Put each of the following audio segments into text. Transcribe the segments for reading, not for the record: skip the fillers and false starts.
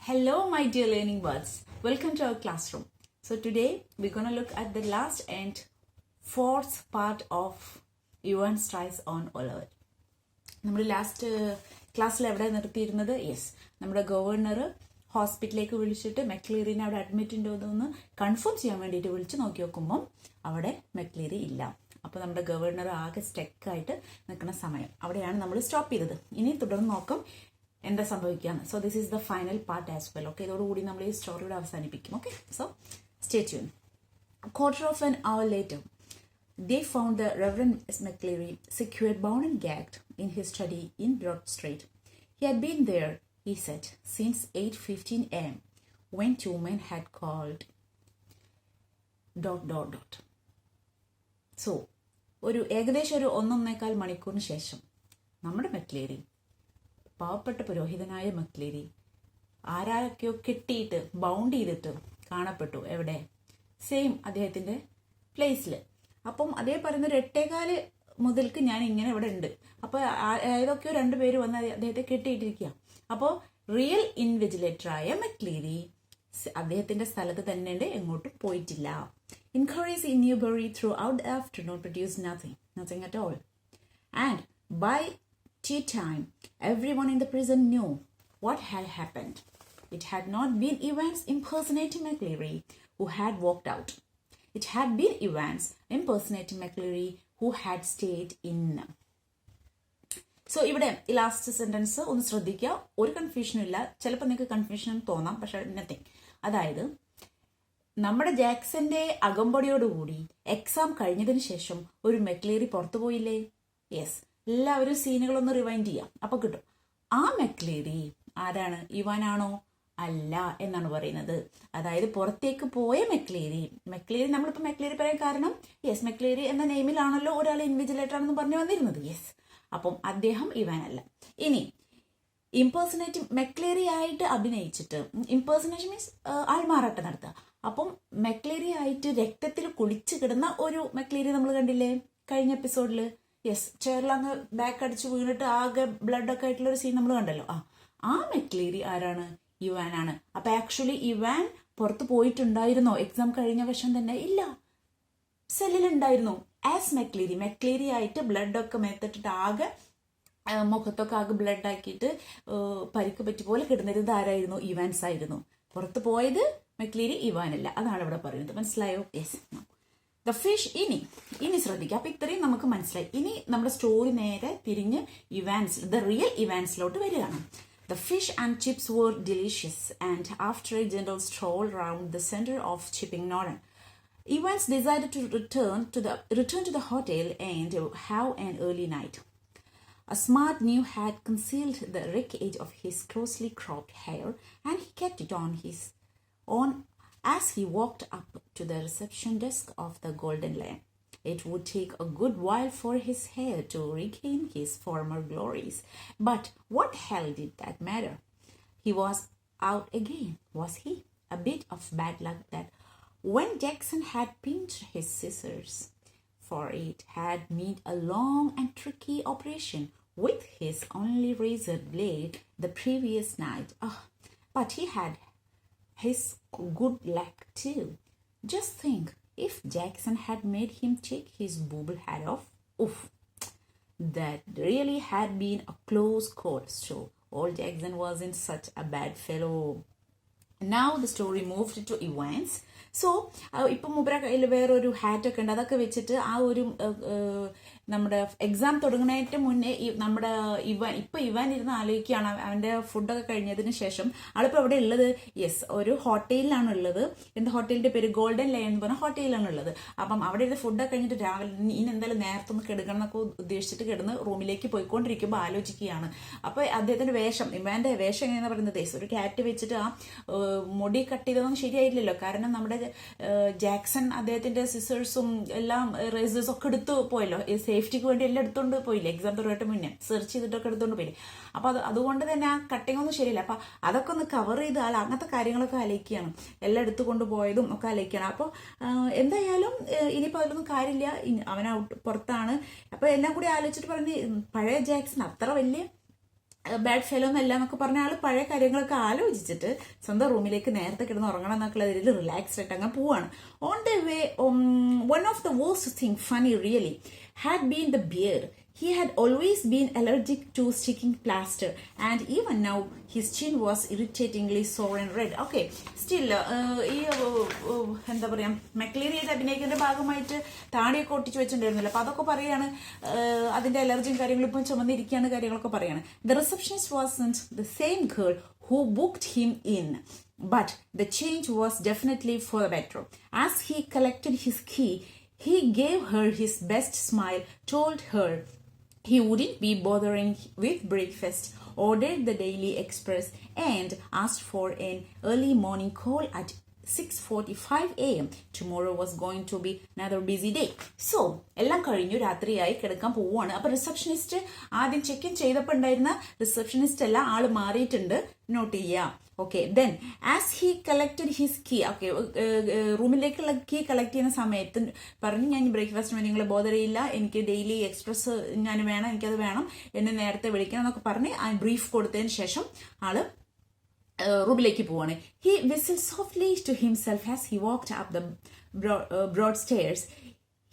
Hello, my dear learning buds. Welcome to our classroom. So today we're going to look at the last and fourth part of Events Tries on Oliver. നമ്മുടെ last ക്ലാസ്സിൽ എവിടെ നിർത്തിയിരുന്നത്? നമ്മുടെ governor ഹോസ്പിറ്റലിലേക്ക് വിളിച്ചിട്ട് മെക്ലീറിനെ അവിടെ admit ഉണ്ടോ എന്ന് confirm ചെയ്യാൻ വേണ്ടിയിട്ട് വിളിച്ച് നോക്കി നോക്കുമ്പം അവിടെ മെക്ലീറി ഇല്ല. അപ്പോൾ നമ്മുടെ ഗവർണർ ആകെ സ്റ്റെക്കായിട്ട് നിൽക്കുന്ന സമയം അവിടെയാണ് നമ്മൾ സ്റ്റോപ്പ് ചെയ്തത്. ഇനി തുടർന്ന് നോക്കാം എന്താ സംഭവിക്കുകയാണ്. So this is the final part as well. Okay, ഇതോടുകൂടി നമ്മൾ ഈ സ്റ്റോറിയുടെ അവസാനിപ്പിക്കും. Okay, so stay tune. Quarter of an hour later, they found the Reverend S McLeery secured, bound and gagged in his study in Broad Street. He had been there, he said, since 8:15 a.m. when two men had called ... So, ഏകദേശം ഒരു 1.25 മണിക്കൂറിന് ശേഷം നമ്മുടെ മെക്ലീരി, പാവപ്പെട്ട പുരോഹിതനായ മെക്ലീരി, ആരാരൊക്കെയോ കെട്ടിയിട്ട് bound ചെയ്തിട്ട് കാണപ്പെട്ടു. എവിടെ? സെയിം അദ്ദേഹത്തിന്റെ പ്ലേസിൽ. അപ്പം അതേ പറയുന്ന 8:15 മുതൽക്ക് ഞാൻ ഇങ്ങനെ ഇവിടെ ഉണ്ട്. അപ്പോൾ ഏതൊക്കെയോ 2 പേര് വന്ന് അദ്ദേഹത്തെ കെട്ടിയിട്ടിരിക്കുക. അപ്പോൾ റിയൽ ഇൻവിജിലേറ്ററായ മെക്ലീരി അദ്ദേഹത്തിന്റെ സ്ഥലത്ത് തന്നെയുണ്ട്, എങ്ങോട്ടും പോയിട്ടില്ല. Inquiries in Newbury throughout the afternoon produced nothing at all. And by tea time, everyone in the prison knew what had happened. It had not been Evans impersonating McLeery who had walked out. It had been Evans impersonating McLeery who had stayed in. So ഇവിടെ ഈ last sentence ഒന്ന് ശ്രദ്ധിക്കുക. ഒരു കൺഫ്യൂഷനും ഇല്ല. ചിലപ്പോൾ നിങ്ങൾക്ക് confusion തോന്നാം, പക്ഷെ നത്തിങ്. അതായത് നമ്മുടെ ജാക്സന്റെ അകമ്പടിയോടുകൂടി എക്സാം കഴിഞ്ഞതിന് ശേഷം ഒരു മെക്ലീറി പുറത്തു പോയില്ലേ? യെസ്, എല്ലാവരും സീനുകളൊന്ന് റിവൈൻഡ് ചെയ്യാം, അപ്പൊ കിട്ടും. ആ മെക്ലീറി ആരാണ്? ഇവാനാണോ? അല്ല എന്നാണ് പറയുന്നത്. അതായത് പുറത്തേക്ക് പോയ മെക്ലീരി നമ്മളിപ്പോ മെക്ലീരി പറയാൻ കാരണം യെസ്, മെക്ലീരി എന്ന നെയിമിലാണല്ലോ ഒരാൾ ഇൻവിജിലേറ്റർ ആണെന്ന് പറഞ്ഞു വന്നിരുന്നത്. യെസ്, അപ്പം അദ്ദേഹം ഇവാനല്ല. ഇനി ഇംപേഴ്സണേറ്റ് മെക്ലീറി ആയിട്ട് അഭിനയിച്ചിട്ട്, ഇംപേഴ്സണേഷൻ മീൻസ് ആൾമാറാട്ടം നടത്തുക. അപ്പം മെക്ലീറി ആയിട്ട് രക്തത്തിൽ കുളിച്ചു കിടന്ന ഒരു മെക്ലീരി നമ്മൾ കണ്ടില്ലേ കഴിഞ്ഞ എപ്പിസോഡിൽ? യെസ്, ചെയറിലങ്ങ് ബാക്ക് അടിച്ച് വീണിട്ട് ആകെ ബ്ലഡ് ഒക്കെ ആയിട്ടുള്ള ഒരു സീൻ നമ്മൾ കണ്ടല്ലോ. ആ മെക്ലീരി ആരാണ്? ഇവാനാണ്. അപ്പൊ ആക്ച്വലി ഇവാൻ പുറത്ത് പോയിട്ടുണ്ടായിരുന്നോ എക്സാം കഴിഞ്ഞ വർഷം തന്നെ? ഇല്ല, സെല്ലിലുണ്ടായിരുന്നു ആസ് മെക്ലീരി ആയിട്ട് ബ്ലഡ് ഒക്കെ മേത്തിട്ടിട്ട് ആകെ മുഖത്തൊക്കെ ആകെ ബ്ലഡ് ആക്കിയിട്ട് പരിക്ക് പറ്റി പോലെ കിടന്നിരുന്നത് ആരായിരുന്നു? ഇവാൻസ് ആയിരുന്നു. പുറത്ത് പോയത് മെക്ലീരി, ഇവാനല്ല. അതാണ് ഇവിടെ പറയുന്നത്. മനസ്സിലായോ? യെസ്. The fish. ഇനി ശ്രദ്ധിക്കുക. അപ്പൊ ഇത്രയും നമുക്ക് മനസ്സിലായി. ഇനി നമ്മുടെ സ്റ്റോറി നേരെ തിരിഞ്ഞ് ദ റിയൽ ഇവാൻസിലോട്ട് വരികയാണ്. The fish and chips were delicious, and after a gentle stroll round the center of Chipping Norton, Evans decided to return to the hotel and have an early night. A smart new hat concealed the wreckage of his closely cropped hair, and he kept it on as he walked up to the reception desk of the Golden Lion. It would take a good while for his hair to regain his former glories. But what hell did that matter? He was out again, was he? A bit of bad luck that when Jackson had pinched his scissors, for it had made a long and tricky operation with his only razor blade the previous night. But he had his good luck too. Just think, if Jackson had made him take his booble hat off, oof, that really had been a close call. So old Jackson wasn't such a bad fellow. Now the story moved to Evans. So ഇപ്പം മൂപ്പര കയ്യിൽ വേറൊരു ഹാറ്റൊക്കെ ഉണ്ട്. അതൊക്കെ വെച്ചിട്ട് ആ ഒരു നമ്മുടെ എക്സാം തുടങ്ങുന്നതിന് മുന്നേ നമ്മുടെ ഇവാൻ ഇരുന്ന് ആലോചിക്കുകയാണ്. അവന്റെ ഫുഡൊക്കെ കഴിഞ്ഞതിന് ശേഷം ആളിപ്പോൾ എവിടെ ഉള്ളത്? യെസ്, ഒരു ഹോട്ടലിലാണ് ഉള്ളത്. എന്താ ഹോട്ടലിന്റെ പേര്? ഗോൾഡൻ ലയൺ എന്ന് പറഞ്ഞ ഹോട്ടലിലാണ് ഉള്ളത്. അപ്പം അവിടെ ഇരുന്ന് ഫുഡൊക്കെ കഴിഞ്ഞിട്ട് രാവിലെ ഇനി എന്തായാലും നേരത്തെ ഒന്ന് കിടക്കണം എന്നൊക്കെ ഉദ്ദേശിച്ചിട്ട് കിടന്ന് റൂമിലേക്ക് പോയിക്കൊണ്ടിരിക്കുമ്പോൾ ആലോചിക്കുകയാണ്. അപ്പൊ അദ്ദേഹത്തിന്റെ ഇവാന്റെ വേഷം എങ്ങനെയാ പറയുന്നത്? ഒരു ക്യാറ്റ് വെച്ചിട്ട് ആ മുടി കട്ട് ചെയ്തതൊന്നും ശരിയായില്ലല്ലോ. കാരണം നമ്മുടെ ജാക്സൺ അദ്ദേഹത്തിന്റെ സിസേഴ്സും എല്ലാം റേസേഴ്സും ഒക്കെ എടുത്തു പോയല്ലോ. സേഫ്റ്റിക്ക് വേണ്ടി എല്ലാം എടുത്തോണ്ട് പോയില്ലേ? എക്സാം തുടങ്ങിയിട്ട് മുന്നേ സെർച്ച് ചെയ്തിട്ടൊക്കെ എടുത്തോണ്ട് പോയില്ലേ? അപ്പൊ അതുകൊണ്ട് തന്നെ ആ കട്ടിങ് ഒന്നും ശരിയില്ല. അപ്പൊ അതൊക്കെ ഒന്ന് കവർ ചെയ്ത് അങ്ങനത്തെ കാര്യങ്ങളൊക്കെ ആലോചിക്കുകയാണ്. എല്ലാം എടുത്തു കൊണ്ടുപോയതും ഒക്കെ ആലോചിക്കുകയാണ്. അപ്പൊ എന്തായാലും ഇനിയിപ്പോ അതിലൊന്നും കാര്യമില്ല, അവൻ പുറത്താണ്. അപ്പൊ എല്ലാം കൂടി ആലോചിച്ചിട്ട് പറഞ്ഞ് പഴയ ജാക്സൺ അത്ര വലിയ ബാഡ് ഫെലോ എന്നല്ല എന്നൊക്കെ പറഞ്ഞ ആൾ പഴയ കാര്യങ്ങളൊക്കെ ആലോചിച്ചിട്ട് സ്വന്തം റൂമിലേക്ക് നേരത്തെ കിടന്ന് ഉറങ്ങണം എന്നൊക്കെ ഇതിൽ റിലാക്സ്ഡ് ആയിട്ട് അങ്ങനെ പോവാണ്. On the way one of the worst thing funny really had been the beard. He had always been allergic to sticking plaster, and even now his chin was irritatingly sore and red. Okay, still ഈ എന്താ പറയാ മെക്ലീരിയുടെ അഭിനയിക്കുന്ന ഭാഗമായിട്ട് താടിയൊക്കെ ഒട്ടിച്ച് വെച്ചിട്ടുണ്ടായിരുന്നല്ലോ. അപ്പൊ അതൊക്കെ പറയാണ്, അതിന്റെ അലർജിയും കാര്യങ്ങളും ഇപ്പം ചുമന്നിരിക്കുകയാണ് കാര്യങ്ങളൊക്കെ പറയാണ്. The receptionist wasn't the same girl who booked him in, but the change was definitely for the better. As he collected his key, he gave her his best smile, told her he wouldn't be bothering with breakfast, ordered the Daily Express, and asked for an early morning call at 6:45 a.m. Tomorrow was going to be another busy day. So, എല്ലാം കഴിഞ്ഞു, രാത്രിയായി, കിടക്കാൻ പോവുകയാണ്. അപ്പൊ receptionist ആദ്യം check in ചെയ്തപ്പോൾ ഉണ്ടായിരുന്ന receptionist അല്ല, ആള് മാറിയിട്ടുണ്ട്, നോട്ട് ചെയ്യാം. Okay, then as he collected his key, okay, റൂമിലേക്കുള്ള കീ കളക്ട് ചെയ്യുന്ന സമയത്ത് പറഞ്ഞു, ഞാൻ ബ്രേക്ക്ഫാസ്റ്റിന് വേണ്ടി നിങ്ങളെ ബോധർ ചെയ്യില്ല, എനിക്ക് ഡെയിലി എക്സ്പ്രസ് ഞാൻ വേണം, എനിക്കത് വേണം, എന്നെ നേരത്തെ വിളിക്കണം എന്നൊക്കെ പറഞ്ഞ് ആ ബ്രീഫ് കൊടുത്തതിന് ശേഷം ആള് റൂമിലേക്ക് പോവാണ്. He whistled softly to himself as he walked up the broad stairs.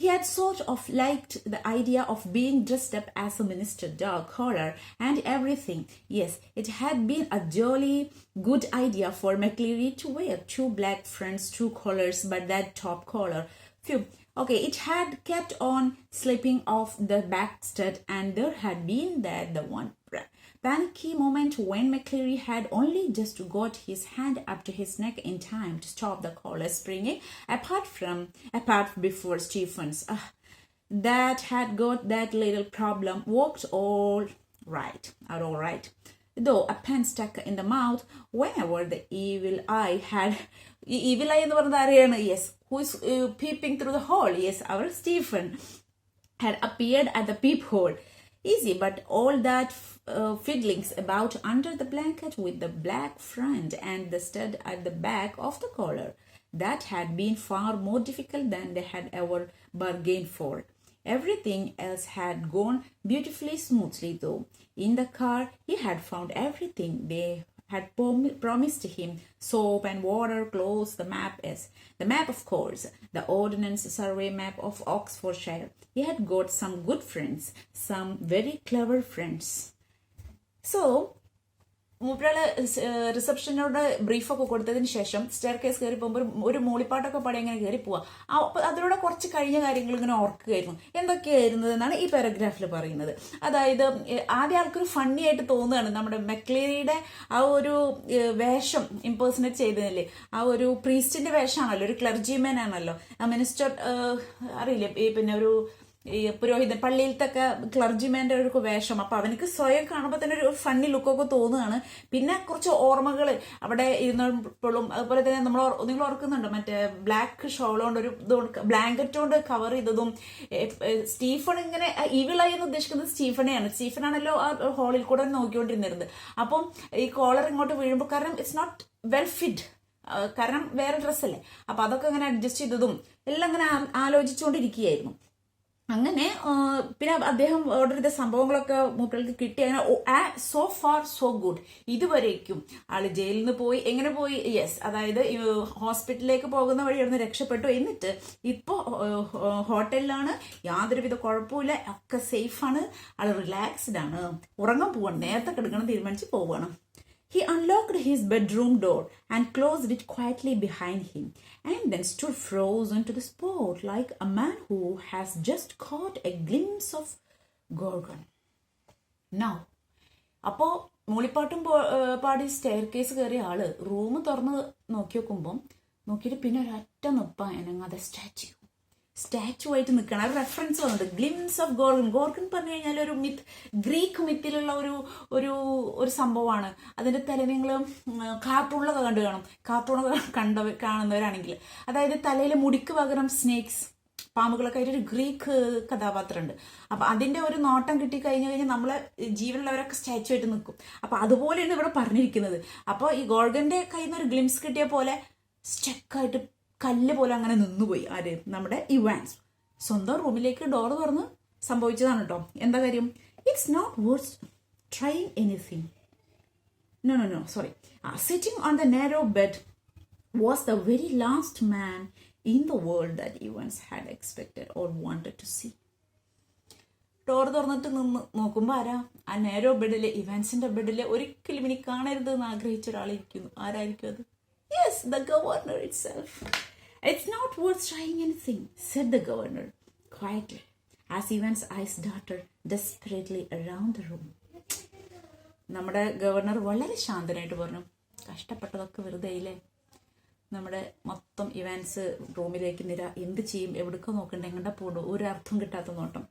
He had sort of liked the idea of being dressed up as a minister, dog collar and everything. Yes, it had been a jolly good idea for McLeery to wear 2 black fronts, 2 collars, but that top collar, phew. Okay, it had kept on slipping off the back stud, and there had been the one panicky moment when McLeery had only just got his hand up to his neck in time to stop the collar springing apart before Stephen's. That had got that little problem worked all right. Though a pen stuck in the mouth whenever the evil eye എന്ന് പറഞ്ഞത് ആരെയാണ്? Yes, who is peeping through the hole? Yes, our Stephen had appeared at the peephole. Easy, but all that fiddlings about under the blanket with the black front and the stud at the back of the collar, that had been far more difficult than they had ever bargained for. Everything else had gone beautifully smoothly, though. In the car, he had found everything they had promised him: soap and water, clothes, the map, of course, the Ordnance Survey map of Oxfordshire. He had got some good friends, some very clever friends. So, മൂപ്പരാള് റിസപ്ഷനോട് ബ്രീഫൊക്കെ കൊടുത്തതിന് ശേഷം stair case കയറി പോകുമ്പോൾ ഒരു മൂളിപ്പാട്ടൊക്കെ പാടി അങ്ങനെ കയറി പോവാ. അപ്പൊ അതിലൂടെ കുറച്ച് കഴിഞ്ഞ കാര്യങ്ങൾ ഇങ്ങനെ ഓർക്കുകയായിരുന്നു. എന്തൊക്കെയായിരുന്നത് എന്നാണ് ഈ പാരഗ്രാഫിൽ പറയുന്നത്. അതായത് ആദ്യം ആൾക്കൊരു ഫണ്ണി ആയിട്ട് തോന്നുകയാണ്, നമ്മുടെ മെക്ലീരിയുടെ ആ ഒരു വേഷം ഇംപേഴ്സണേറ്റ് ചെയ്തതല്ലേ, ആ ഒരു പ്രീസ്റ്റിന്റെ വേഷമാണല്ലോ, ഒരു ക്ലർജിമാൻ ആണല്ലോ, ആ മിനിസ്റ്റർ അറിയില്ലേ, പിന്നെ ഒരു ഈ പുരോഹിതൻ പള്ളിയിലത്തൊക്കെ ക്ലർജിമാന്റെ ഒരു വേഷം. അപ്പൊ അവനക്ക് സ്വയം കാണുമ്പോൾ തന്നെ ഒരു ഫണ്ണി ലുക്കൊക്കെ തോന്നുകയാണ്. പിന്നെ കുറച്ച് ഓർമ്മകൾ അവിടെ ഇരുന്നപ്പോഴും, അതുപോലെ തന്നെ നിങ്ങൾ ഓർക്കുന്നുണ്ടോ മറ്റേ ബ്ലാക്ക് ഷോളുകൊണ്ട് ഒരു ബ്ലാങ്കറ്റ് കൊണ്ട് കവർ ചെയ്തതും, സ്റ്റീഫൺ ഇങ്ങനെ ഈവിളായി എന്ന് ഉദ്ദേശിക്കുന്നത് സ്റ്റീഫനാണല്ലോ ആ ഹോളിൽ കൂടെ നോക്കിക്കൊണ്ടിരുന്നത്. അപ്പം ഈ കോളർ ഇങ്ങോട്ട് വീഴുമ്പോൾ, കാരണം ഇറ്റ്സ് നോട്ട് വെൽ ഫിറ്റ്, കാരണം വേറെ ഡ്രസ്സല്ലേ, അപ്പൊ അതൊക്കെ അങ്ങനെ അഡ്ജസ്റ്റ് ചെയ്തതും എല്ലാം അങ്ങനെ ആലോചിച്ചുകൊണ്ടിരിക്കുകയായിരുന്നു. അങ്ങനെ പിന്നെ അദ്ദേഹം ഓർഡർ ചെയ്ത സംഭവങ്ങളൊക്കെ മൂപ്പർക്ക് കിട്ടി. അങ്ങനെ സോ ഫാർ സോ ഗുഡ്. ഇതുവരേക്കും ആള് ജയിലിൽ നിന്ന് പോയി, എങ്ങനെ പോയി? യെസ്, അതായത് ഹോസ്പിറ്റലിലേക്ക് പോകുന്ന വഴിയായിരുന്നു, രക്ഷപ്പെട്ടു. എന്നിട്ട് ഇപ്പോ ഹോട്ടലിലാണ്, യാതൊരുവിധ കുഴപ്പമില്ല, ഒക്കെ സേഫാണ്, ആള് റിലാക്സ്ഡ് ആണ്, ഉറങ്ങാൻ പോവാണ്, നേരത്തെ കിടക്കണം തീരുമാനിച്ച് പോവുകയാണ്. He unlocked his bedroom door and closed it quietly behind him, and then stood frozen to the spot like a man who has just caught a glimpse of Gorgon. Now, അപ്പോ മൂളിപ്പാട്ടും പാടി stair case കയറിയ ആള് room തുറന്ന് നോക്കിയിട്ട് പിന്നെ ഒരൊറ്റ Nipah അനങ്ങാതെ statue ആയിട്ട് നിൽക്കണം. ആ റെഫറൻസ് വന്നിട്ട് ഗ്ലിംസ് ഓഫ് ഗോർഗൻ പറഞ്ഞു കഴിഞ്ഞാൽ ഒരു ഗ്രീക്ക് മിത്തിലുള്ള ഒരു സംഭവമാണ്. അതിന്റെ തല നിങ്ങൾ കാർട്ടൂണിലൊക്കെ കാണുന്നവരാണെങ്കിൽ, അതായത് തലയിലെ മുടിക്ക് പകരം സ്നേക്സ്, പാമ്പുകളൊക്കെ ആയിട്ട് ഒരു ഗ്രീക്ക് കഥാപാത്രമുണ്ട്. അപ്പൊ അതിന്റെ ഒരു നോട്ടം കിട്ടിക്കഴിഞ്ഞു കഴിഞ്ഞാൽ നമ്മളെ ജീവനുള്ളവരൊക്കെ സ്റ്റാച്ചു ആയിട്ട് നിൽക്കും. അപ്പൊ അതുപോലെയാണ് ഇവിടെ പറഞ്ഞിരിക്കുന്നത്. അപ്പോൾ ഈ ഗോർഗന്റെ കയ്യിൽ നിന്ന് ഒരു ഗ്ലിംസ് കിട്ടിയ പോലെ സ്റ്റക്കായിട്ട് കല്ല് പോലെ അങ്ങനെ നിന്നുപോയി. ആര്? നമ്മുടെ ഇവാൻസ്. സ്വന്തം റൂമിലേക്ക് ഡോർ തുറന്ന് സംഭവിച്ചതാണ് കേട്ടോ. എന്താ കാര്യം? It's not worth trying anything. No, sorry. Sitting on the narrow bed was the very last man in the world that Evans had expected or wanted to see. Door തുറന്നിട്ട് നിന്ന് നോക്കുമ്പോൾ ആരാ? ആ നേരോ ബെഡിലെ, ഇവാൻസിന്റെ ബെഡിലെ ഒരിക്കലും ഇനി കാണരുത് എന്ന് ആഗ്രഹിച്ച ഒരാളിരിക്കുന്നു. ആരായിരിക്കും അത്? Yes, the governor itself. It's not worth trying anything, said the governor quietly, as Evans' eyes darted desperately around the room. നമ്മുടെ ഗവർണർ വളരെ ശാന്തനായിട്ട് പറഞ്ഞു, കഷ്ടപ്പെട്ടതൊക്കെ വെറുതെ ഇല്ലേ? നമ്മുടെ മൊത്തം ഇവാൻസ് റൂമിലേക്ക് നിര, എന്ത് ചെയ്യും, എവിടേക്കോ നോക്കണ്ട, എങ്ങോട്ടാ പോകണ്ടോ, ഒരു അർത്ഥം കിട്ടാത്ത നോട്ടം.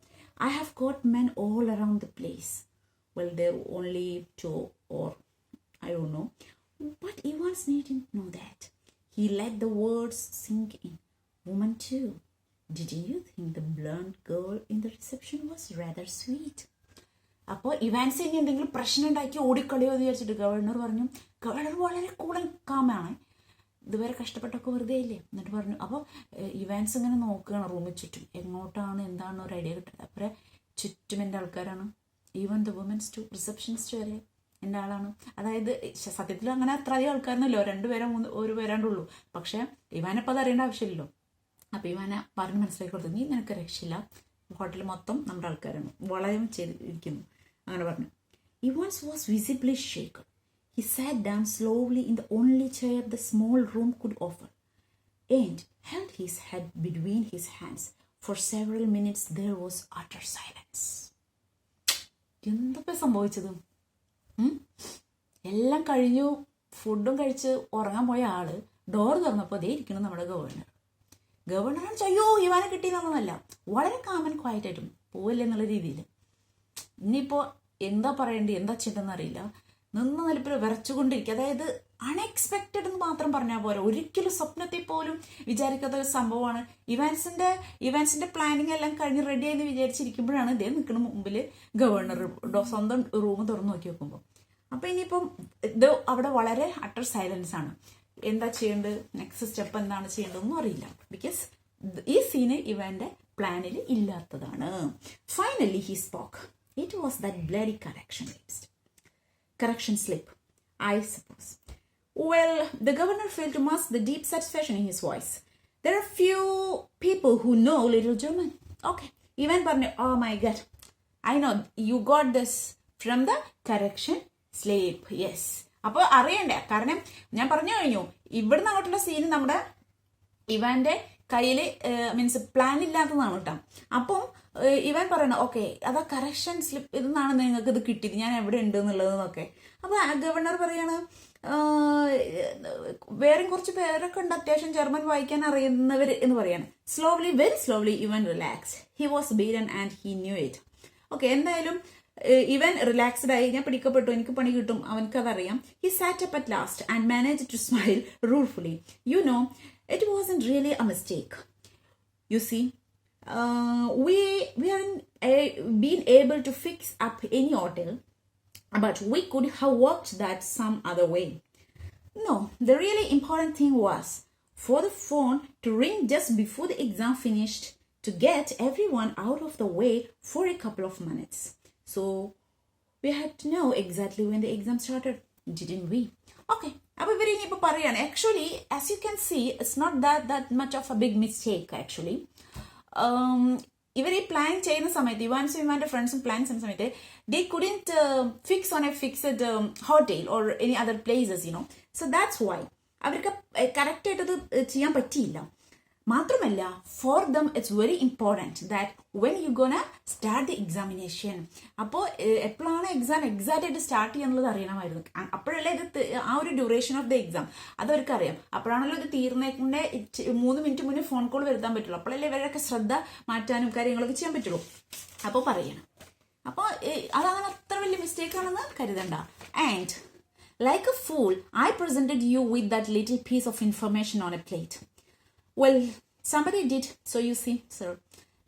I have got men all around the place. Well, there are only 2 or I don't know. But Evans needn't know that. He let the words sink in. Woman too. Didn't you think the blonde girl in the reception was rather sweet? അപ്പോൾ Evans ഇനി എന്തെങ്കിലും പ്രശ്നം ഉണ്ടാക്കി ഓടിക്കളിയോ എന്ന് വിചാരിച്ചിട്ട് governor പറഞ്ഞു. Governor വളരെ കൂളൻ കാമാണ്, ഇതുവരെ കഷ്ടപ്പെട്ടൊക്കെ വെറുതെ ഇല്ലേ എന്നിട്ട് പറഞ്ഞു. അപ്പോൾ ഇവാൻസ് ഇങ്ങനെ നോക്കുകയാണ് റൂമിൽ ചുറ്റും, എങ്ങോട്ടാണ് എന്താണ് ഒരു ഐഡിയ കിട്ടുന്നത്. അപ്പറേ ചുറ്റും എൻ്റെ ആൾക്കാരാണ്. Even the womens too, receptionist വരെ എൻ്റെ ആളാണ്. അതായത് സത്യത്തിൽ അങ്ങനെ അത്ര അധികം ആൾക്കാരൊന്നുമല്ലോ, 2 പേരോ 1 പേരാണ്ടുള്ളൂ. പക്ഷേ ഇവാനപ്പോൾ അത് അറിയേണ്ട ആവശ്യമില്ലല്ലോ. അപ്പോൾ ഇവാനെ പറഞ്ഞ് മനസ്സിലാക്കി കൊടുത്തു, നീ നിനക്ക് രക്ഷയില്ല, ഹോട്ടൽ മൊത്തം നമ്മുടെ ആൾക്കാരാണ്, വളയം ചെയ്തിരിക്കുന്നു, അങ്ങനെ പറഞ്ഞു. Evans was visibly shaken. He sat down slowly in the only chair the small room could offer and held his head between his hands. For several minutes there was utter silence. എന്തൊക്കെ സംഭവിച്ചത്? എല്ലാം കഴിഞ്ഞു, ഫുഡും കഴിച്ച് ഉറങ്ങാൻ പോയ ആള് door തുറന്നപ്പോൾ അതേ ഇരിക്കണം നമ്മുടെ ഗവർണർ. ഗവർണറാണ് അയ്യോ ഇവാനെ കിട്ടിയെന്നുള്ളതല്ല, വളരെ കാമൻ ക്വയറ്റായിട്ടും പോവല്ലേ എന്നുള്ള രീതിയിൽ. ഇനിയിപ്പോൾ എന്താ പറയേണ്ടി, എന്താ ചെയ്തെന്ന് അറിയില്ല, നിന്ന് നിലപ്പിൽ വിറച്ചുകൊണ്ടിരിക്കുക. അതായത് അൺഎക്സ്പെക്റ്റഡ് എന്ന് മാത്രം പറഞ്ഞാൽ പോരാ, ഒരിക്കലും സ്വപ്നത്തിൽ പോലും വിചാരിക്കാത്ത ഒരു സംഭവമാണ്. ഇവാൻസിന്റെ പ്ലാനിങ് എല്ലാം കഴിഞ്ഞ് റെഡി ആയെന്ന് വിചാരിച്ചിരിക്കുമ്പോഴാണ് ഇതേ നിൽക്കുന്ന മുമ്പിൽ ഗവർണർ സ്വന്തം റൂം തുറന്നു നോക്കി വെക്കുമ്പോൾ. അപ്പം ഇനിയിപ്പം ഇത് അവിടെ വളരെ അട്ടർ സൈലൻസ് ആണ്. എന്താ ചെയ്യേണ്ടത്, നെക്സ്റ്റ് സ്റ്റെപ്പ് എന്താണ് ചെയ്യേണ്ടതെന്നും അറിയില്ല. ബിക്കോസ് ഈ സീന് ഇവന്റെ പ്ലാനിൽ ഇല്ലാത്തതാണ്. Finally he spoke. It was that bloody correction slip, I suppose. Well, the governor failed to mask the deep satisfaction in his voice. There are few people who know little German. Okay, even പറഞ്ഞു, oh my god, I know you got this from the correction slip. Yes. അപ്പോൾ അറിയണ്ടേ, കാരണം ഞാൻ പറഞ്ഞു കഴിഞ്ഞു, ഇവിടുന്ന് അങ്ങോട്ടുള്ള scene നമ്മുടെ ഇവാന്റെ കയ്യിൽ മീൻസ് പ്ലാൻ ഇല്ലാത്തതാണ് കേട്ടോ. അപ്പം ഇവൻ പറയണം, ഓക്കെ അതാ കറക്ഷൻ സ്ലിപ്പ് ഇതെന്നാണ് നിങ്ങൾക്ക് ഇത് കിട്ടിയത്, ഞാൻ എവിടെ ഉണ്ട് എന്നുള്ളതെന്നൊക്കെ. അപ്പോൾ ഗവർണർ പറയാണ്, വേറെയും കുറച്ച് പേരൊക്കെ ഉണ്ട് അത്യാവശ്യം ജർമ്മൻ വായിക്കാൻ അറിയുന്നവർ എന്ന് പറയാണ്. സ്ലോലി, വെരി സ്ലോലി ഇവൻ relax. He was beaten and he knew it. Okay, എന്തായാലും ഇവൻ റിലാക്സ്ഡ് ആയി, ഞാൻ പിടിക്കപ്പെട്ടു, എനിക്ക് പണി കിട്ടും, അവനക്കതറിയാം. He sat up at last and manage to smile ruefully. You know, it wasn't really a mistake. You see, we haven't been able to fix up any hotel, but we could have worked that some other way. No, the really important thing was for the phone to ring just before the exam finished to get everyone out of the way for a couple of minutes. So we had to know exactly when the exam started, didn't we? Okay. അപ്പോൾ ഇവർ ഇനിയിപ്പോൾ പറയാണ്, actually as you can see it's not that much of a big mistake. Actually ഇവർ ഈ plan ചെയ്യുന്ന സമയത്ത്, ഇവാൻസും ഇവാൻ്റെ ഫ്രണ്ട്സും plan ചെയ്യുന്ന സമയത്ത് they couldn't fix on a fixed hotel or any other places, you know. So that's why അവർക്ക് കറക്റ്റായിട്ടത് ചെയ്യാൻ പറ്റിയില്ല. മാത്രമല്ല, for them it's very important that when you gonna start the examination, അപ്പോൾ എപ്പോഴാണ് എക്സാം എക്സാക്റ്റ് ആയിട്ട് സ്റ്റാർട്ട് ചെയ്യാന്നുള്ളത് അറിയണമായിരുന്നു. അപ്പോഴല്ലേ ഇത് ആ ഒരു ഡ്യൂറേഷൻ ഓഫ് ദ എക്സാം അതവർക്ക് അറിയാം. അപ്പോഴാണല്ലോ ഇത് തീർന്നേക്കിൻ്റെ 3 മിനിറ്റ് മുന്നേ ഫോൺ കോൾ വരുത്താൻ പറ്റുള്ളൂ. അപ്പോഴല്ലേ ഇവരൊക്കെ ശ്രദ്ധ മാറ്റാനും കാര്യങ്ങളൊക്കെ ചെയ്യാൻ പറ്റുള്ളൂ. അപ്പോൾ പറയണം, അപ്പോൾ അതങ്ങനെ അത്ര വലിയ മിസ്റ്റേക്കാണെന്ന് കരുതണ്ട. And like a fool I presented you with that little piece of information on a plate. Well, somebody did, so you see, sir.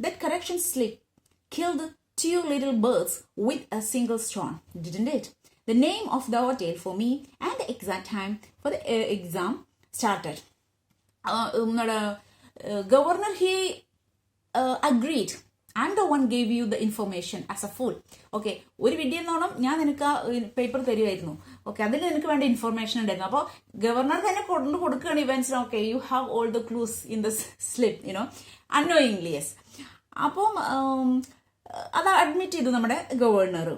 That correction slip killed 2 little birds with a single stone, didn't it? The name of the hotel for me and the exact time for the exam started. Governor, he agreed. I'm the one gave you the information as a fool. Okay, ഒരു വിഡ്ഢി എന്നോണം ഞാൻ നിനക്ക് ആ paper തരുമായിരുന്നു. Okay, അതിൽ നിനക്ക് വേണ്ട information ഉണ്ടായിരുന്നു. അപ്പോൾ ഗവർണർ തന്നെ കൊടുക്കുകയാണ് ഇവന്റ്സിന്. Okay, you have all the clues in the slip, you know, annoyingly. Yes. അപ്പം അത് അഡ്മിറ്റ് ചെയ്തു നമ്മുടെ ഗവർണർ.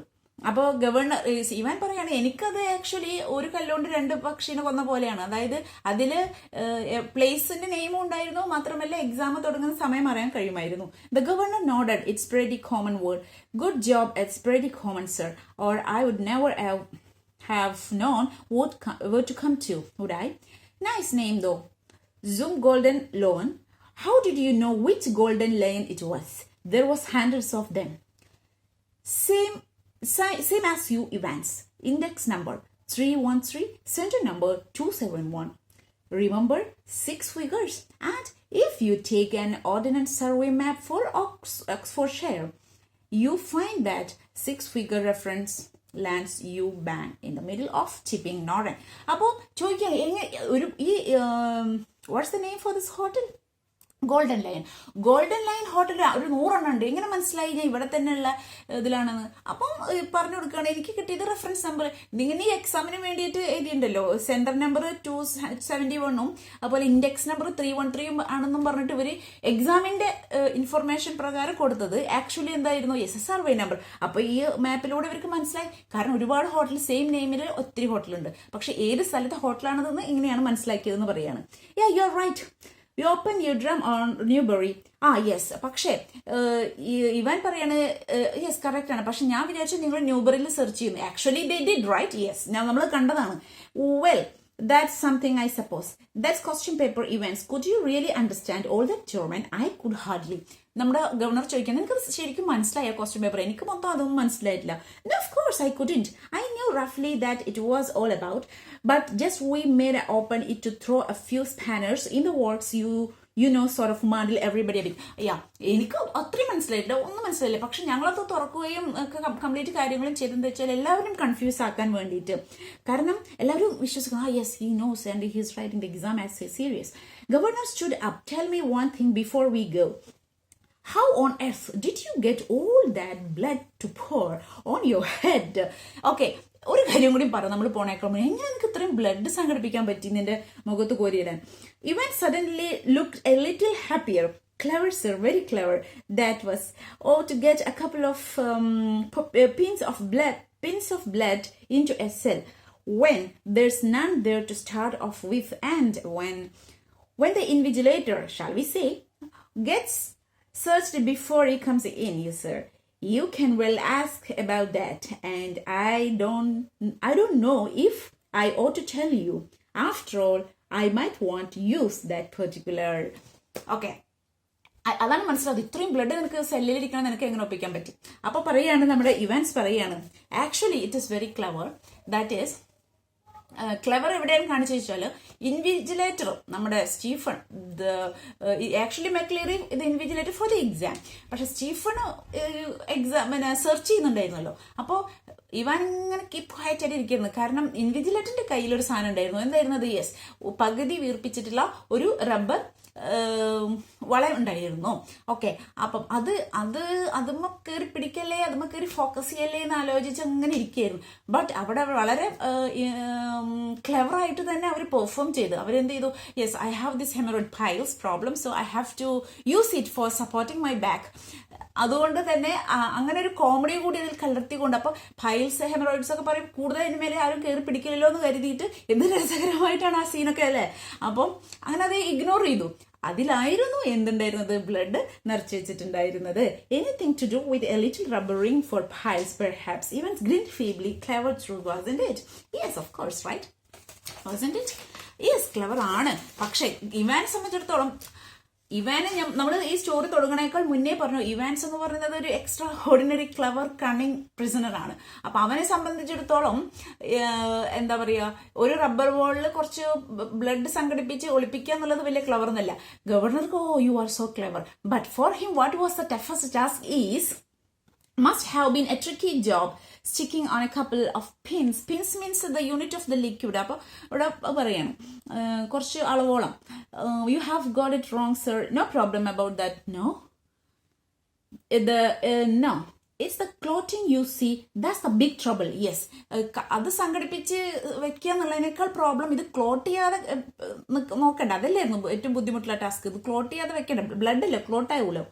അപ്പോൾ ഗവർണർ ഇവാൻ പറയാണ്, എനിക്കത് ആക്ച്വലി ഒരു കല്ലുകൊണ്ട് രണ്ട് പക്ഷിനെ കൊന്ന പോലെയാണ്. അതായത് അതിൽ പ്ലേസിന്റെ നെയിമും ഉണ്ടായിരുന്നു, മാത്രമല്ല എക്സാം തുടങ്ങുന്ന സമയം അറിയാൻ കഴിയുമായിരുന്നു. The governor nodded. It's very common word. Good job. It's very common sir. Or I would never have known where to come to, would I? Nice name though. Zoom Golden Lion. How did you know which golden lion it was? There was hundreds of them. Same as you, Evans. Index number 313, center number 271. Remember 6 figures. And if you take an ordnance survey map for Oxfordshire, you find that 6-figure reference lands you bang in the middle of Chipping Norton. അപ്പോൾ ചോദിക്കാം, what's the name for this hotel? Golden lion. Golden lion hotel ഒരു 100 ഉണ്ട്. എങ്ങനെ മനസ്സിലായി ഞാൻ ഇവിടെ തന്നെയുള്ള ഇതിലാണെന്ന്? അപ്പം പറഞ്ഞു കൊടുക്കുകയാണ്, എനിക്ക് കിട്ടിയത് റെഫറൻസ് നമ്പർ. നിങ്ങൾ ഈ എക്സാമിന് വേണ്ടിയിട്ട് എഴുതിയിട്ടുണ്ടല്ലോ, സെന്റർ നമ്പർ 271 അതുപോലെ ഇൻഡെക്സ് നമ്പർ 313 ആണെന്നും പറഞ്ഞിട്ട് ഇവർ എക്സാമിന്റെ ഇൻഫർമേഷൻ പ്രകാരം കൊടുത്തത് ആക്ച്വലി എന്തായിരുന്നു? Survey number. അപ്പൊ ഈ മാപ്പിലൂടെ ഇവർക്ക് മനസ്സിലായി. കാരണം ഒരുപാട് ഹോട്ടൽ സെയിം നെയിമിൽ ഒത്തിരി ഹോട്ടലുണ്ട്, പക്ഷെ ഏത് സ്ഥലത്തെ ഹോട്ടലാണെന്ന് ഇങ്ങനെയാണ് മനസ്സിലാക്കിയതെന്ന് പറയാണ്. You are right. You open your drum on Newbury. Yes. പക്ഷേ ഇവാൻ പറയാണ്, യെസ് കറക്റ്റ് ആണ്. പക്ഷെ ഞാൻ വിചാരിച്ചു നിങ്ങൾ ന്യൂബറിയിൽ സെർച്ച് ചെയ്യുന്നു. Actually they did right. Yes, നമ്മൾ കണ്ടതാണ്. Well, that's something I suppose. That's question paper events. Could you really understand all that German? I could hardly. നമ്മുടെ ഗവർണർ ചോദിക്കാൻ, എനിക്ക് ശരിക്കും മനസ്സിലായ ക്വസ്റ്റ്യൻ പേപ്പർ? എനിക്ക് മൊത്തം അതൊന്നും മനസ്സിലായിട്ടില്ല. No, of course I couldn't. I knew roughly that it was all about, but just we made open it to throw a few spanners in the works. You know, sort of muddle everybody a bit. എനിക്ക് അത്രയും മനസ്സിലായിട്ടില്ല, ഒന്നും മനസ്സിലായില്ല. പക്ഷെ ഞങ്ങളത് തുറക്കുകയും complete കാര്യങ്ങളും ചെയ്തെന്ന് വെച്ചാൽ എല്ലാവരും കൺഫ്യൂസ് ആക്കാൻ വേണ്ടിയിട്ട്. കാരണം എല്ലാവരും വിശ്വസിക്കുന്നു, yes he knows and he is writing the exam as serious. Governor stood up. Tell me one thing before we go. How on earth did you get all that blood to pour on your head? Okay, ഒരു കാര്യം കൂടി പറ, നമ്മൾ പോണേക്കാൾ എങ്ങനെ എനിക്ക് ഇത്രയും blood സംഘടിപ്പിക്കാൻ പറ്റി നിന്റെ മുഖത്ത് കോരിയിടാൻ? Even suddenly looked a little happier. Clever, sir, very clever. That was. To get a couple of pins of blood into a cell when there's none there to start off with, and when the invigilator, shall we say, gets searched before he comes in, you sir. You can well ask about that, and I don't know if I ought to tell you. After all, I might want to use that particular. Okay, അതാണ് മനസ്സിലാവും. ഇത്രയും blood നിനക്ക് സെല്ലിലിരിക്കണം നിനക്ക് എങ്ങനെ ഒപ്പിക്കാൻ പറ്റി? അപ്പൊ പറയാണ് നമ്മുടെ ഇവാൻസ് പറയാണ്, actually it is very clever. That is clever എവിടെയാണ് കാണിച്ചു വെച്ചാൽ, ഇൻവിജിലേറ്റർ നമ്മുടെ സ്റ്റീഫൻ, ആക്ച്വലി മെക്ലീറി ഇത് ഇൻവിജിലേറ്റർ ഫോർ ദ എക്സാം. പക്ഷെ സ്റ്റീഫൺ എക്സാം സെർച്ച് ചെയ്യുന്നുണ്ടായിരുന്നല്ലോ. അപ്പോൾ ഇവാൻ ഇങ്ങനെ കീപ് ക്വയറ്റ് ആയിട്ട് ഇരിക്കുന്നു. കാരണം ഇൻവിജിലേറ്ററിന്റെ കയ്യിലൊരു സാധനം ഉണ്ടായിരുന്നു. എന്തായിരുന്നത്? യെസ്, പകുതി വീർപ്പിച്ചിട്ടുള്ള ഒരു റബ്ബർ വള ഉണ്ടായിരുന്നു. ഓക്കെ, അപ്പം അതുമ്മ കയറി പിടിക്കല്ലേ, അതുമ്മ കയറി ഫോക്കസ് ചെയ്യല്ലേ എന്ന് ആലോചിച്ച് അങ്ങനെ ഇരിക്കുകയായിരുന്നു. ബട്ട് അവിടെ വളരെ ക്ലെവറായിട്ട് തന്നെ അവർ പെർഫോം ചെയ്തു. അവരെന്ത് ചെയ്തു? Yes, I have this haemorrhoid piles problem, so I have to use it for supporting my back. അതുകൊണ്ട് തന്നെ അങ്ങനെ ഒരു കോമഡി കൂടി അതിൽ കലർത്തിക്കൊണ്ട്, അപ്പൊ പൈൽസ് ഹെമറോയിഡ്സ് ഒക്കെ പറയും, കൂടുതൽ അതിന് മേലെ ആരും കയറി പിടിക്കില്ലല്ലോ എന്ന് കരുതിയിട്ട് എന്ത് രസകരമായിട്ടാണ് ആ സീനൊക്കെ അല്ലേ. അപ്പം അങ്ങനെ അത് ഇഗ്നോർ ചെയ്തു. അതിലായിരുന്നു എന്തുണ്ടായിരുന്നത്? ബ്ലഡ് നിറച്ചു വെച്ചിട്ടുണ്ടായിരുന്നത്. Anything to do with a little rubbing for piles perhaps. Even grind feebly. Clever through, wasn't it? Yes, of course, right, wasn't it? Yes, clever ആണ്. പക്ഷെ ഇവാനെ സംബന്ധിച്ചിടത്തോളം, ഇവാനെ നമ്മൾ ഈ സ്റ്റോറി തുടങ്ങണേക്കാൾ മുന്നേ പറഞ്ഞു, ഇവാൻസ് എന്ന് പറയുന്നത് ഒരു extra ordinary clever cunning prisoner ആണ്. അപ്പൊ അവനെ സംബന്ധിച്ചിടത്തോളം എന്താ പറയാ, ഒരു റബ്ബർ ബോളിൽ കുറച്ച് ബ്ലഡ് സംഘടിപ്പിച്ച് ഒളിപ്പിക്കുക എന്നുള്ളത് വലിയ ക്ലവർ എന്നല്ല. ഗവർണർക്ക് you are so clever, but for him what was the toughest task is must have been a tricky job sticking on a couple of pins. Pins means the unit of the liquid. അപ്പോൾ ഇവിടെ പറയണം കുറച്ച് അളവോളം. You have got it wrong, sir. No problem about that. No, No, it's the clotting you see, that's the big trouble. Yes, അത് സംഘടിപ്പിച്ച് വെക്കുക എന്നുള്ളതിനേക്കാൾ problem ഇത് clot ചെയ്യാതെ നോക്കണ്ട, അതല്ലായിരുന്നു ഏറ്റവും ബുദ്ധിമുട്ടുള്ള ടാസ്ക്. ഇത് ക്ലോട്ട് ചെയ്യാതെ വെക്കണ്ട, ബ്ലഡ് അല്ലേ ക്ലോട്ട് ആവുമല്ലോ.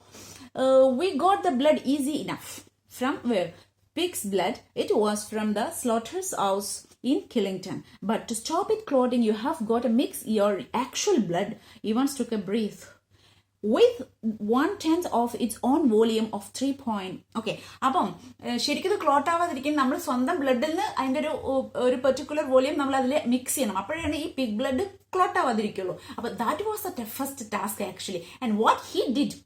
We got the blood easy enough. From where? Pig's blood. It was from the slaughter's house in Killington. But to stop it clotting, you have got to mix your actual blood. Evans took a breath. With 1/10 of its own volume of 3 point. Okay, അപ്പം ശരിക്കും ഇത് clot ആവാതിരിക്കും നമ്മൾ സ്വന്തം ബ്ലഡിൽ നിന്ന് അതിൻ്റെ ഒരു particular volume നമ്മൾ അതിൽ മിക്സ് ചെയ്യണം, അപ്പോഴാണ് ഈ പിഗ് ബ്ലഡ് ക്ലോട്ട് ആവാതിരിക്കുള്ളൂ. അപ്പോൾ that was the toughest task actually. And what he did,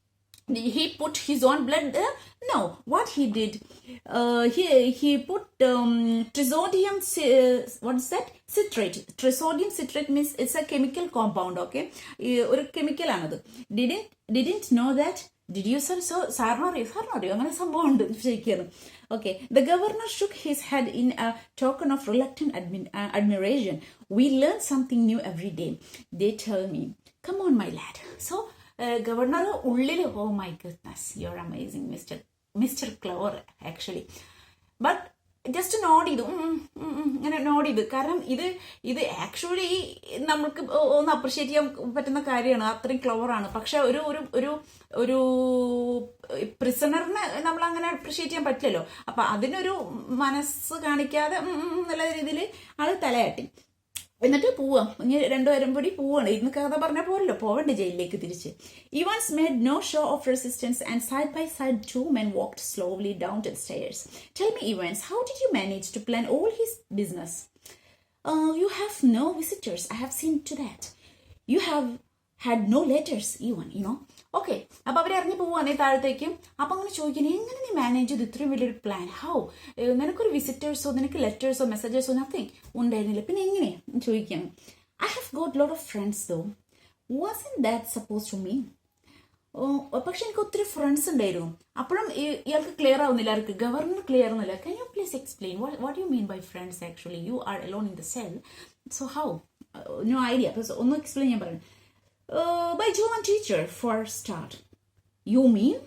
he put his own blood there? No, what he did, he put trisodium, what is that? Citrate. Trisodium citrate means it's a chemical compound, okay? ഒരു chemical ആണത്. Didn't know that? Did you, sir? So സാറിനറിയോ അങ്ങനെ സംഭവം ഉണ്ട് ശരിക്കും. Okay, the governor shook his head in a token of reluctant admiration. We learn something new every day, they tell me. Come on, my lad. So governor ഉള്ളിൽ, oh my goodness, you are amazing mister clever actually. But just note ചെയ്തു, ഇങ്ങനെ not ചെയ്തു. കാരണം ഇത് actually നമുക്ക് ഒന്ന് appreciate ചെയ്യാൻ പറ്റുന്ന കാര്യമാണ്, അത്രയും ക്ലവറാണ്. പക്ഷെ ഒരു പ്രിസണറിനെ നമ്മൾ അങ്ങനെ അപ്രിഷിയേറ്റ് ചെയ്യാൻ പറ്റില്ലല്ലോ. അപ്പൊ അതിനൊരു മനസ്സ് കാണിക്കാതെ എന്നുള്ള രീതിയിൽ ആള് തലയാട്ടി. എന്നിട്ട് പോവാം, ഇനി രണ്ടുപേരും കൂടി പോവാണ്. ഇന്ന് കഥ പറഞ്ഞ പോലല്ലോ, പോവണ്ടേ ജയിലിലേക്ക് തിരിച്ച്. Evans made no show of resistance and side by side 2 men walked slowly down the stairs. Tell me, Evans, how did you manage to plan all his business? You have no visitors, I have seen to that. You have had no letters even, you know. Okay, അപ്പൊ അവരെ ഇറങ്ങി പോവാണേ താഴത്തേക്ക്. അപ്പൊ അങ്ങനെ ചോദിക്കുന്നത്, എങ്ങനെ നീ മാനേജ് ചെയ്ത് ഇത്രയും വലിയൊരു പ്ലാൻ? ഹൗ? നിനക്കൊരു വിസിറ്റേഴ്സോ നിനക്ക് ലെറ്റേഴ്സോ മെസ്സേജസോ നത്തിങ് ഉണ്ടായിരുന്നില്ല, പിന്നെ എങ്ങനെ ചോദിക്കാണ്. I have got lot of friends though. Wasn't that suppose to me? പക്ഷെ എനിക്ക് ഒത്തിരി ഫ്രണ്ട്സ് ഉണ്ടായിരുന്നു. അപ്പോഴും ഇയാൾക്ക് ക്ലിയർ ആവുന്നില്ല, ആർക്ക്? ഗവർണർ ക്ലിയർ ആവുന്നില്ല. Can you please explain what you mean by friends actually? You are alone in the cell, so how? No idea. ഒന്ന് explain ചെയ്യാൻ പറഞ്ഞു. By German teacher for start. You mean?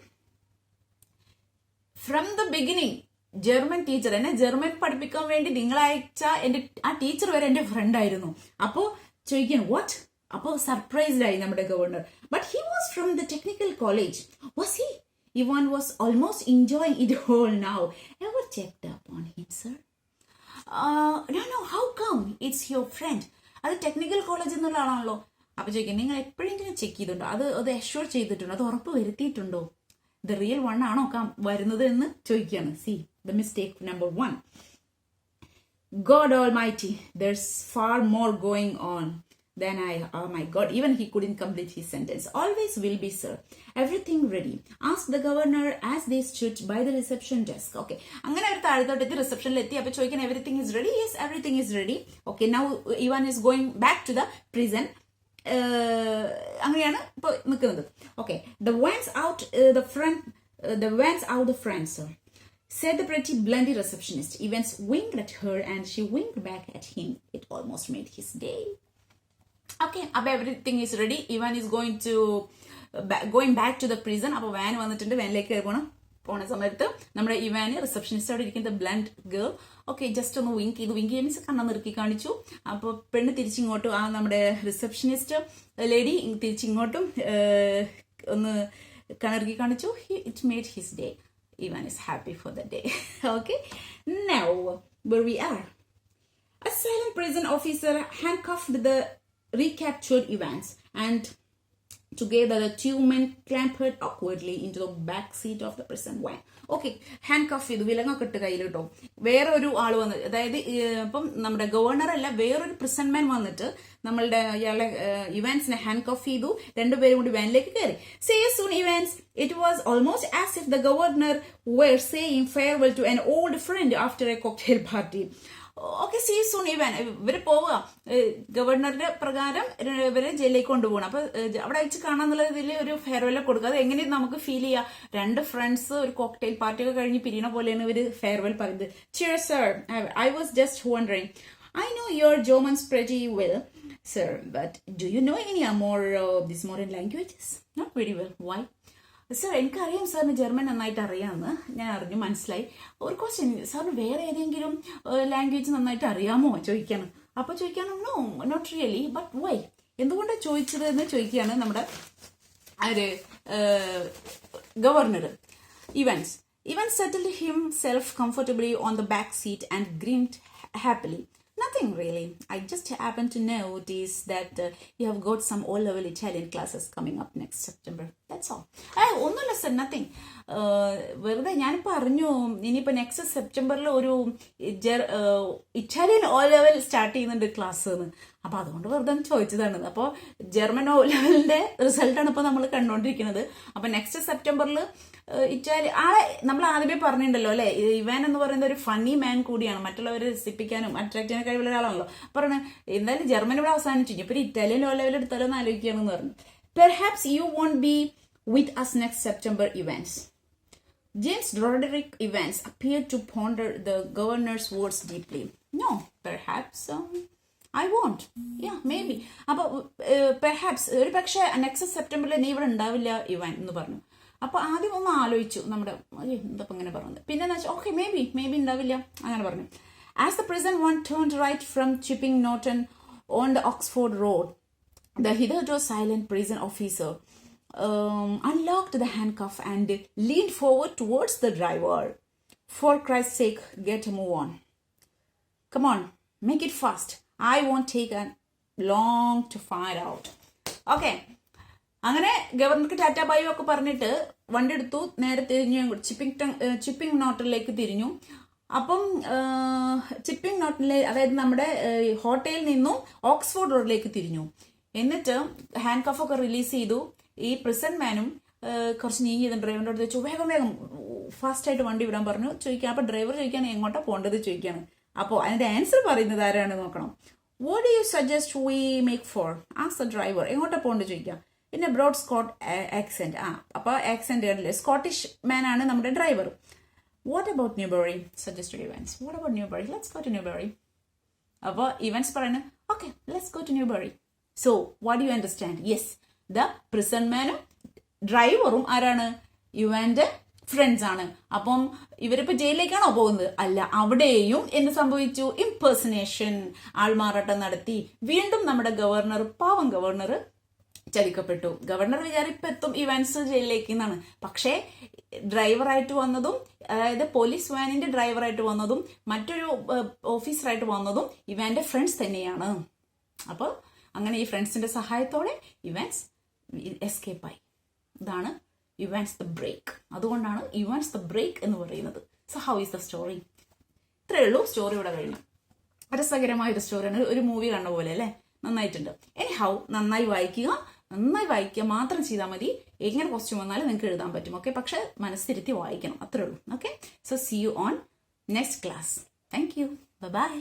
From the beginning, German teacher, എന്നെ German പഠിപ്പിക്കാൻ വേണ്ടി നിങ്ങളയച്ച എൻ്റെ ആ teacher വരെ എൻ്റെ ഫ്രണ്ട് ആയിരുന്നു. അപ്പോൾ ചോദിക്കാൻ വാട്ട്? അപ്പോൾ സർപ്രൈസ്ഡ് ആയി നമ്മുടെ governor. But he was from the technical college. Was he? Ivan was almost enjoying it all now. Ever checked up on him, sir? No, how come? It's your friend. അത് technical college എന്നുള്ള ആളാണല്ലോ. അപ്പൊ ചോദിക്കാം, നിങ്ങൾ എപ്പോഴെങ്കിലും check ചെയ്തിട്ടുണ്ടോ? അത് assure ചെയ്തിട്ടുണ്ടോ? അത് ഉറപ്പ് വരുത്തിയിട്ടുണ്ടോ? ദ റിയൽ വൺ ആണോ വരുന്നത് എന്ന് ചോദിക്കുകയാണ്. C the mistake number 1. God Almighty, there's far more going on than oh my God, even he couldn't complete his sentence. Always will be, sir. Everything ready? Asked the governor as they stood by the reception desk. Okay, അങ്ങനെ ഒരു താഴത്തോട്ടെത്തി റിസപ്ഷനിൽ എത്തി. അപ്പൊ ചോദിക്കാൻ, everything is ready? Yes, everything is ready. Okay, now Ivan is going back to the prison. അങ്ങനെയാണ് ഇപ്പൊ നിൽക്കുന്നത്. Okay, the vans out the front, sir, said the pretty blunt receptionist. Evans winked at her and she winked back at him. It almost made his day. Okay, അപ്പൊ everything is ready. Ivan is going back to the prison. അപ്പൊ van വന്നിട്ടുണ്ട്, വാനിലേക്ക് പോണ സമയത്ത് നമ്മുടെ Ivan receptionist അവിടെ ഇരിക്കുന്ന blunt girl okay just ഒന്ന് wink ചെയ്തു. വിങ്ക് ചെയ്യുമ്പോൾ കണ്ണ നിറുക്കി കാണിച്ചു. അപ്പോൾ പെണ്ണ് തിരിച്ചിങ്ങോട്ടും ആ നമ്മുടെ റിസപ്ഷനിസ്റ്റ് ലേഡി തിരിച്ചിങ്ങോട്ടും ഒന്ന് കണ്ണിറുക്കി കാണിച്ചു. It made his day. Ivan is happy for the day. Okay, now where we are. A silent prison officer handcuffed the recaptured Evans and together the 2 men clambered awkwardly into the back seat of the prison van. Okay, handcuff ചെയ്തു, വിലങ്ങൊക്കെ ഇട്ട് കയ്യിൽ കേട്ടോ. വേറൊരു ആൾ വന്ന്, അതായത് ഇപ്പം നമ്മുടെ ഗവർണർ അല്ല, വേറൊരു പ്രിസൺമാൻ വന്നിട്ട് നമ്മളുടെ ഇയാളെ ഇവാൻസിനെ ഹാൻഡ് കഫ് ചെയ്തു. രണ്ടുപേരും കൂടി വാനിലേക്ക് കയറി. See you soon, Evans. It was almost as if the governor were saying farewell to an old friend after a cocktail party. Okay, see soon Evan. ഇവര് പോവുക, ഗവർണറുടെ പ്രകാരം ഇവരെ ജയിലിലേക്ക് കൊണ്ടുപോകണം. അപ്പൊ അവിടെ വെച്ച് കാണാന്നുള്ള ഇതിൽ ഒരു ഫെയർവെൽ കൊടുക്കുക. അത് എങ്ങനെ നമുക്ക് ഫീൽ ചെയ്യാം? രണ്ട് ഫ്രണ്ട്സ് ഒരു കോക്ടെയിൽ പാർട്ടി ഒക്കെ കഴിഞ്ഞ് പിരിയണ പോലെയാണ് ഇവര് ഫെയർവെൽ പറയുന്നത്. Cheers, sir. I was just wondering. I know your German's pretty well, sir, but do you know any more these modern languages? Not very well. Why? Sir എനിക്കറിയാം സാറിന് German നന്നായിട്ട് അറിയാമെന്ന് ഞാൻ അറിഞ്ഞു, മനസ്സിലായി. ഒരു ക്വസ്റ്റ്യൻ, സാറിന് വേറെ ഏതെങ്കിലും ലാംഗ്വേജ് നന്നായിട്ട് അറിയാമോ ചോദിക്കാണ്. അപ്പോൾ ചോദിക്കാണ് no not really, but why, എന്തുകൊണ്ടാണ് ചോദിച്ചത് എന്ന് ചോദിക്കുകയാണ് നമ്മുടെ governor. Evans settled himself comfortably on the back seat and grinned happily. Nothing really. I just happen to notice that you have got some O-level Italian classes coming up next September. That's all. ഒന്നുമില്ല sir, nothing. വെറുതെ ഞാനിപ്പോൾ അറിഞ്ഞു ഇനിയിപ്പോൾ next സെപ്റ്റംബറിൽ ഒരു Italian O-level start ചെയ്യുന്നുണ്ട് class എന്ന്. അപ്പോൾ അതുകൊണ്ട് വെറുതെ ചോദിച്ചതാണ്. അപ്പോൾ ജർമ്മൻ O-levelന്റെ റിസൾട്ടാണ് ഇപ്പോൾ നമ്മൾ കണ്ടുകൊണ്ടിരിക്കുന്നത്. അപ്പോൾ നെക്സ്റ്റ് സെപ്റ്റംബറിൽ നമ്മൾ ആദ്യമേ പറഞ്ഞിട്ടുണ്ടല്ലോ അല്ലെ, ഇവാൻ എന്ന് പറയുന്നത് ഒരു ഫണ്ണി മാൻ കൂടിയാണ്, മറ്റുള്ളവരെ രസിപ്പിക്കാനും അട്രാക്ട് ചെയ്യാൻ കഴിവുള്ള ഒരാളാണല്ലോ. പറഞ്ഞു എന്തായാലും ജർമ്മൻ ഇവിടെ അവസാനിച്ചു, ഇപ്പൊ ഇറ്റാലിയൻ O-level എടുത്താലോ എന്ന് ആലോചിക്കുകയാണെന്ന് പറഞ്ഞു. Perhaps you won't be with us next September, Evans. James Roderick Evans appeared to ponder the governor's words deeply. No, perhaps I won't. Yeah, maybe. അപ്പോൾ പെർഹാപ്സ് ഒരു പക്ഷേ നെക്സ്റ്റ് സെപ്റ്റംബറിൽ നീ ഇവിടെ ഉണ്ടാവില്ല ഇവാൻ എന്ന് പറഞ്ഞു. അപ്പോൾ ആദ്യം ഒന്ന് ആലോചിച്ചു നമ്മുടെ എന്താ ഇങ്ങനെ പറഞ്ഞത്. പിന്നെ ഓക്കെ മേബി ഉണ്ടാവില്ല അങ്ങനെ പറഞ്ഞു. As the present one turned right from Chipping Norton on the Oxford Road, the hitherto silent prison officer unlocked the handcuff and leaned forward towards the driver. For Christ's sake, get a move on. Come on, make it fast. I won't take long to find out. Okay. അങ്ങനെ ഗവർണർക്ക് Tata by ഒക്കെ പറഞ്ഞിട്ട് വണ്ടി എടുത്തു, നേരെ തിരിഞ്ഞു chipping നോട്ടിലേക്ക് തിരിഞ്ഞു. അപ്പം ചിപ്പിംഗ് നോട്ടിലെ, അതായത് നമ്മുടെ ഹോട്ടലിൽ നിന്നും ഓക്സ്ഫോർഡ് റോഡിലേക്ക് തിരിഞ്ഞു. എന്നിട്ട് ഹാൻഡ് കഫ് ഒക്കെ റിലീസ് ചെയ്തു. ഈ പ്രിസൺ മാനും കുറച്ച് നീങ്ങി ഡ്രൈവറിന്റെ അടുത്ത് ചോദിച്ചു, വേഗം ഫാസ്റ്റ് ആയിട്ട് വണ്ടി വിടാൻ പറഞ്ഞു. ചോദിക്കാം. അപ്പൊ ഡ്രൈവർ ചോദിക്കാൻ എങ്ങോട്ടാ പോകേണ്ടത് ചോദിക്കാണ്. അപ്പോൾ അതിന്റെ ആൻസർ പറയുന്നത് ആരാണ് നോക്കണം. What do you suggest we make for, as the driver. എങ്ങോട്ടാ പോകേണ്ടത് ചോദിക്കാം. പിന്നെ ബ്രോഡ് സ്കോട്ട് ആക്സെന്റ്. അപ്പൊ ആക്സെന്റ് കണ്ടില്ലേ, സ്കോട്ടിഷ് മാൻ ആണ് നമ്മുടെ driver. What about Newbury, suggested Evans. What about Newbury, let's go to Newbury. അപ്പോൾ ഇവൻസ് പറയുന്നത് okay let's go to Newbury. So what do you understand? Yes, the prison മാനും ഡ്രൈവറും ആരാണ്? യുവാന്റെ friends ആണ്. അപ്പം ഇവരിപ്പോ ജയിലിലേക്കാണോ പോകുന്നത്? അല്ല, അവിടെയും എന്ത് സംഭവിച്ചു? ഇംപേഴ്സണേഷൻ, ആൾമാറാട്ടം നടത്തി. വീണ്ടും നമ്മുടെ ഗവർണർ, പാവം ഗവർണർ ചതിക്കപ്പെട്ടു. ഗവർണർ വിചാരിപ്പം എത്തും ഇവാൻസ് ജയിലിലേക്ക് എന്നാണ്. പക്ഷേ ഡ്രൈവറായിട്ട് വന്നതും, അതായത് പോലീസ് വാനിന്റെ ഡ്രൈവറായിട്ട് വന്നതും മറ്റൊരു ഓഫീസറായിട്ട് വന്നതും ഇവാന്റെ ഫ്രണ്ട്സ് തന്നെയാണ്. അപ്പോൾ അങ്ങനെ ഈ ഫ്രണ്ട്സിന്റെ സഹായത്തോടെ ഇവാൻസ് എസ്കേപ്പായി. ഇതാണ് ഇവാൻസ് ദ ബ്രേക്ക്. അതുകൊണ്ടാണ് ഇവാൻസ് ദ ബ്രേക്ക് എന്ന് പറയുന്നത്. So how is the story? ഇത്രയേ ഉള്ളൂ. സ്റ്റോറി ഇവിടെ കഴിഞ്ഞു. രസകരമായ ഒരു സ്റ്റോറിയാണ്, ഒരു മൂവി കണ്ട പോലെ അല്ലേ, നന്നായിട്ടുണ്ട്. എനിഹൗ, നന്നായി വായിക്കുക മാത്രം ചെയ്താൽ മതി. എങ്ങനെ ക്വസ്റ്റ്യൻ വന്നാലും നിങ്ങൾക്ക് എഴുതാൻ പറ്റും. ഓക്കെ, പക്ഷെ മനസ്സിരുത്തി വായിക്കണം, അത്രേ ഉള്ളൂ. Okay, so see you on next class. Thank you, by.